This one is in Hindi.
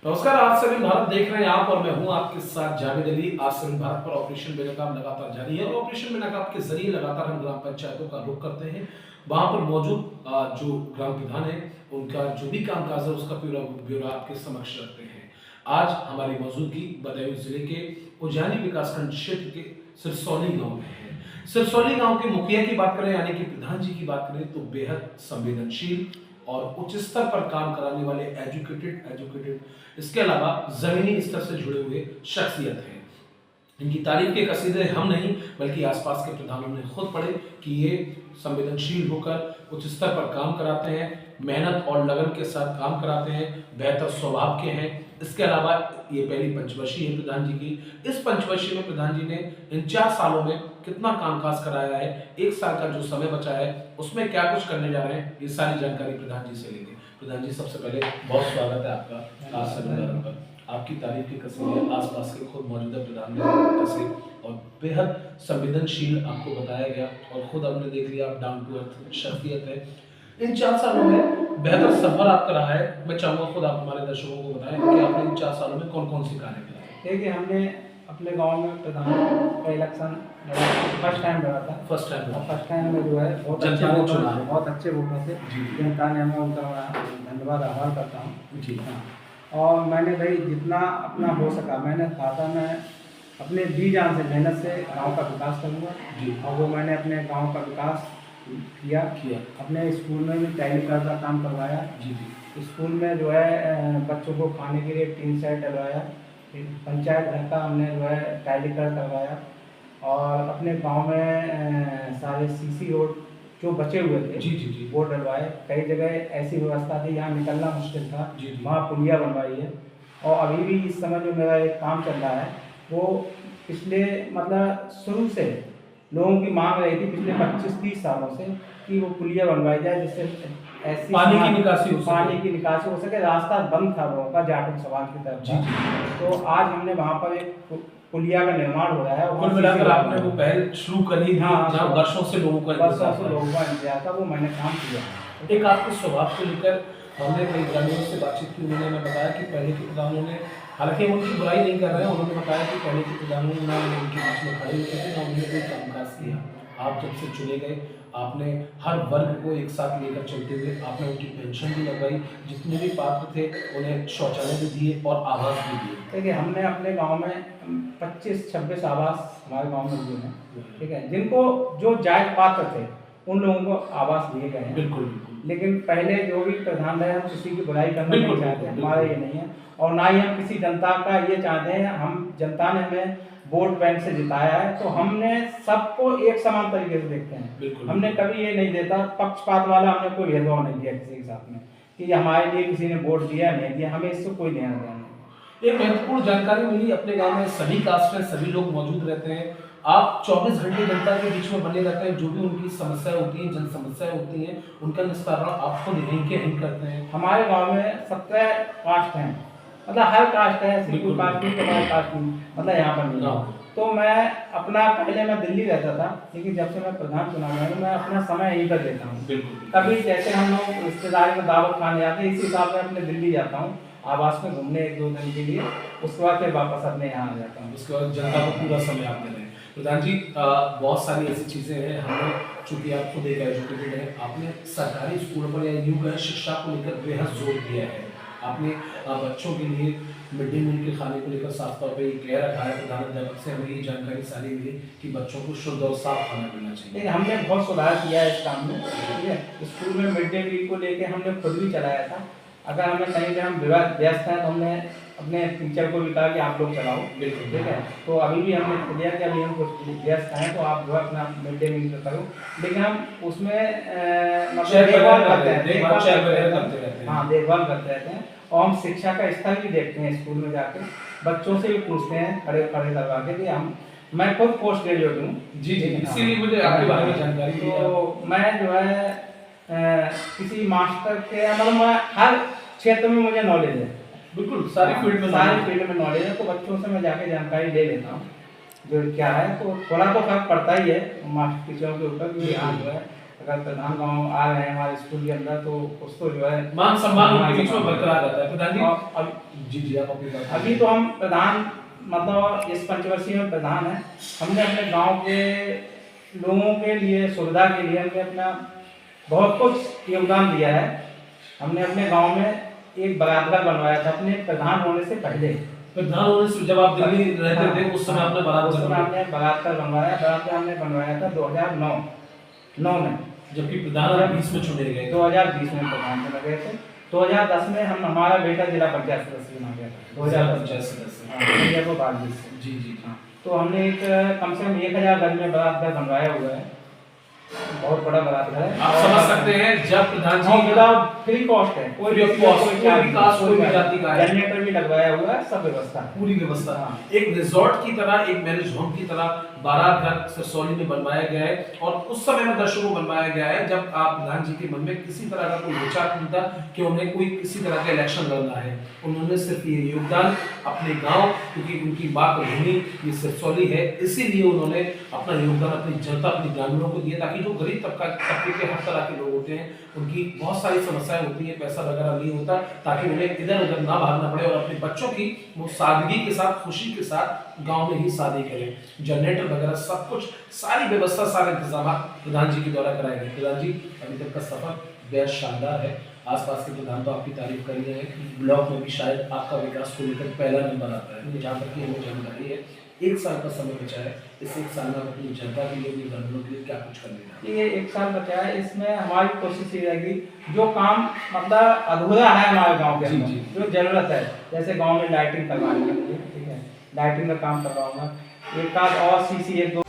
नमस्कार, आज से भारत देख रहे हैं आप और मैं हूं आपके साथ जावेद अली। आज से भारत पर ऑपरेशन बेनकाब लगातार जारी है और ऑपरेशन बेनकाब के जरिए लगातार हम ग्राम पंचायतों का रुख करते हैं। वहां पर मौजूद जो ग्राम प्रधान है उनका जो भी कामकाज है उसका पूरा ब्यौरा आपके समक्ष रखते हैं। आज हमारी मौजूदगी बदायूं जिले के उज्जैनी विकासखंड क्षेत्र के सिरसौली गाँव में है। सिरसौली गाँव के मुखिया की बात करें यानी कि प्रधान जी की बात करें तो बेहद संवेदनशील और उच्च स्तर पर काम कराने वाले एजुकेटेड इसके अलावा जमीनी स्तर से जुड़े हुए शख्सियत हैं। इनकी तारीफ के कसीदे हम नहीं बल्कि आसपास के प्रधानों ने खुद पढ़े कि ये संवेदनशील होकर उच्च स्तर पर काम कराते हैं, मेहनत और लगन के साथ काम कराते हैं, बेहतर स्वभाव के हैं। इसके अलावा ये पहली पंचवर्षीय है प्रधान जी की। इस पंचवर्षीय में प्रधान जी ने इन 4 सालों में कितना कामकाज कराया है, 1 साल का जो समय बचा है उसमें क्या कुछ करने जा रहे हैं, ये सारी जानकारी प्रधान जी से लेंगे। प्रधान जी, सबसे पहले बहुत स्वागत है आपका आज सेमिनार पर। आपकी तारीफ की कसीदे आसपास के खुद मौजूदा प्रधान ने कसे और बेहद संवेदनशील आपको बताया गया और खुद हमने देख लिया आप डाउन टू अर्थ शख्सियत है। इन 4 सालों में बेहतर सफर आपका रहा है। मैं चाहूंगा खुद आप हमारे दर्शकों को बताएं कि आपने इन 4 सालों में कौन कौन सी कार्य किए। देखिए, हमने अपने गांव में प्रधान का इलेक्शन फर्स्ट टाइम लड़ा था। फर्स्ट टाइम में जो है बहुत अच्छे वोटर थे। जनता ने हमें उनका धन्यवाद आभार करता हूँ जी। हाँ, और मैंने भाई जितना अपना हो सका मैंने कहा था मैं अपने जी जान से मेहनत से गांव का विकास करूँगा और वो मैंने अपने गांव का विकास किया। अपने स्कूल में भी टैली का काम करवाया। स्कूल में जो है बच्चों को खाने के लिए टीन सेट डलवाया। पंचायत घर का हमने जो है टैली करवाया और अपने गांव में सारे सीसी रोड जो बचे हुए थे वो डलवाए। कई जगह ऐसी व्यवस्था थी यहाँ निकलना मुश्किल था, वहाँ पुलिया बनवाई है। और अभी भी इस समय जो मेरा एक काम चल रहा है वो पिछले मतलब शुरू से लोगों की मांग रही थी पिछले 25-30 सालों से कि वो पुलिया बनवाई जाए जिससे ऐसी पानी की निकासी हो सके। रास्ता बंद था लोगों का जाटक सवाल की तरफ। तो आज हमने वहाँ पर एक पुलिया का निर्माण हो रहा है। कुल मिलाकर आपने वो पहल शुरू करी जहाँ वर्षों से लोगों का इंतजार था, वो मैंने काम किया। एक आपके स्वभाव को लेकर हमने कई ग्रामीणों से बातचीत की। उन्होंने बताया कि पहले के प्रधानों ने, हालांकि उनकी बुराई नहीं कर रहे हैं, उन्होंने बताया कि पहले के प्रधानों ने ना उनके बीच में खड़े होते थे ना उन्होंने कोई कामकाज किया। आप जब से चुने गए आपने हर वर्ग को एक साथ लेकर चलते हुए आपने उनकी पेंशन भी लगवाई, जितने भी पात्र थे उन्हें शौचालय भी दिए और आवास भी दिए। देखिए, हमने अपने गांव में 25-26 आवास हमारे गांव में दिए हैं, ठीक है, जिनको जो जायज पात्र थे उन लोगों को आवास दिए गए हैं। बिल्कुल। लेकिन पहले जो भी प्रधान रहे हम किसी की बुराई करना नहीं चाहते, हमारा ये नहीं है और ना ही हम किसी जनता का ये चाहते हैं। हम जनता ने हमें वोट बैंक से जिताया है तो हमने सबको एक समान तरीके से देखते हैं। हमने कभी ये नहीं देता पक्षपात वाला, हमने कोई भेदभाव नहीं दिया किसी के साथ में कि हमारे लिए किसी ने वोट दिया नहीं दिया, हमें इससे कोई लेना देना नहीं। एक महत्वपूर्ण जानकारी मिली, अपने गांव में सभी कास्ट में सभी लोग मौजूद रहते हैं। आप 24 घंटे जनता के बीच में बने रहते हैं। जो भी उनकी समस्याएं होती हैं, जन समस्याएं होती हैं, उनका निस्तारण आप खुद यहीं करते हैं। हमारे गांव में 17 कास्ट हैं, मतलब हर कास्ट है, ऐसी कोई कास्ट नहीं हमारे कास्ट नहीं, मतलब यहाँ पर नहीं। तो मैं अपना पहले मैं दिल्ली रहता था, लेकिन जब से मैं प्रधान चुना गया हूँ मैं अपना समय यहीं पर देता हूँ। कभी जैसे हम लोग रिश्तेदारी में दावत खाने जाते हैं इसी हिसाब से अपने दिल्ली जाता हूँ आवास में घूमने 1-2 दिन के लिए, उसके बाद फिर वापस अपने यहाँ आ जाता हूँ। उसके बाद जनता को पूरा समय आप दे रहे हैं। प्रधान जी, बहुत सारी ऐसी चीज़ें हैं, हमने चूँकि आप खुद एक एजुकेटेड है, आपने सरकारी स्कूलों पर या यूँ शिक्षा को लेकर बेहद जोर दिया है। आपने बच्चों के लिए मिड डे मील के खाने को लेकर साफ तौर पे कह रखा है। प्रधान अध्यापक से हमें ये जानकारी सारी मिली कि बच्चों को शुद्ध और साफ खाना मिलना चाहिए। हमने बहुत सुधार किया है इस काम में, ठीक है। स्कूल में मिड डे मील को लेकर हमने खुद भी चलाया था। अगर हमें कहीं पे हम व्यस्त हैं तो हमने अपने टीचर को भी कहा कि आप लोग चलाओ, बिल्कुल, ठीक है। तो अभी भी हमने दिया कि अभी हम कुछ व्यस्त हैं तो आप जो है अपना मिड डे मील करो, लेकिन हम उसमें देखभाल करते रहते हैं। हाँ, देखभाल करते रहते हैं और हम शिक्षा का स्तर भी देखते हैं। स्कूल में जाके बच्चों से भी पूछते हैं खड़े करवा के कि मैं खुद पोस्ट ग्रेजुएट हूँ। इसीलिए मुझे आपके बारे में जानकारी। तो मैं जो है किसी मास्टर के मतलब मैं हर क्षेत्र में मुझे नॉलेज है, बिल्कुल सारी फील्ड में नॉलेज है। तो बच्चों से मैं जाके जानकारी ले लेता हूँ जो क्या है। तो थोड़ा तो फर्क पड़ता ही है मास्टर टीचरों के ऊपर कि हाँ जो है अगर प्रधान गांव आ रहे हैं हमारे स्कूल के अंदर तो उसको जो है मान सम्मान उनके बीच में बरकरार रहता है। प्रधान जी और जी जी आप अपनी बात अभी तो हम प्रधान मतलब इस पंचवर्षीय में प्रधान है। हमने अपने गांव के लोगों के लिए सुविधा के लिए हमने अपना बहुत कुछ योगदान दिया है। हमने अपने गांव में एक बरातघर बनवाया था अपने प्रधान होने से पहले। प्रधान होने से जब आप दिल्ली रहते थे उस समय आपने हमने बरातघर बनवाया। बरातघर हमने बनवाया था 2009 में, जबकि प्रधान 20 में चुने गए। 2020 में प्रधान चुने गए थे। 2010 में हमारा बेटा जिला पंचायत सदस्य बना गया था। 2010 से जी जी हाँ। तो हमने एक कम से कम 1000 गज में बरातघर बनवाया हुआ है। बहुत बड़ा बरातघर है। आप समझ सकते हैं जब प्रधान जी फ्री कॉस्ट है, कोई भी जाति का जनरेटर भी लगवाया हुआ है, सब व्यवस्था पूरी व्यवस्था। एक रिजॉर्ट की तरह, एक मैरिज होम की तरह बारातघर सिरसौली में बनवाया गया है। और उस समय में दर्शकों बनवाया गया है जब आप प्रधान जी के मन में किसी तरह का कोई विचार नहीं था कि उन्हें कोई किसी तरह का इलेक्शन लड़ना है। उन्होंने सिर्फ ये योगदान अपने गांव, क्योंकि उनकी मातृभूमि ये सिरसौली है, इसीलिए उन्होंने अपना योगदान अपनी जनता, अपने ग्रामीणों को दिया, ताकि जो गरीब तबके के हर तरह के लोग होते हैं उनकी बहुत सारी समस्याएं होती है, पैसा वगैरह नहीं होता, ताकि उन्हें इधर उधर ना भागना पड़े और अपने बच्चों की वो सादगी के साथ, खुशी के साथ गांव में ही शादी करें। जनरेटर वगैरह सब कुछ, सारी व्यवस्था, सारे इंतजाम प्रधान जी के द्वारा कराए गए। प्रधान जी अभी तक का सफर बेहद शानदार है। आसपास के प्रधान तो आपकी तारीफ कर रहे हैं, ब्लॉक में भी शायद आपका विकास को लेकर पहला नंबर आता है, जहाँ तक की हमें जानकारी है। 1 साल का समय बचा है, इस 1 साल में अपनी जनता के लिए, अपनी ग्रामीणों के लिए क्या कुछ करना है? ये 1 साल बचा है, इसमें हमारी कोशिश ये रहेगी जो काम मतलब अधूरा है हमारे गांव के अंदर, जो जरूरत है, जैसे गांव में लाइटिंग करवानी है, ठीक है, लाइटिंग का काम करवाऊंगा। एक आध और सीसी 1-2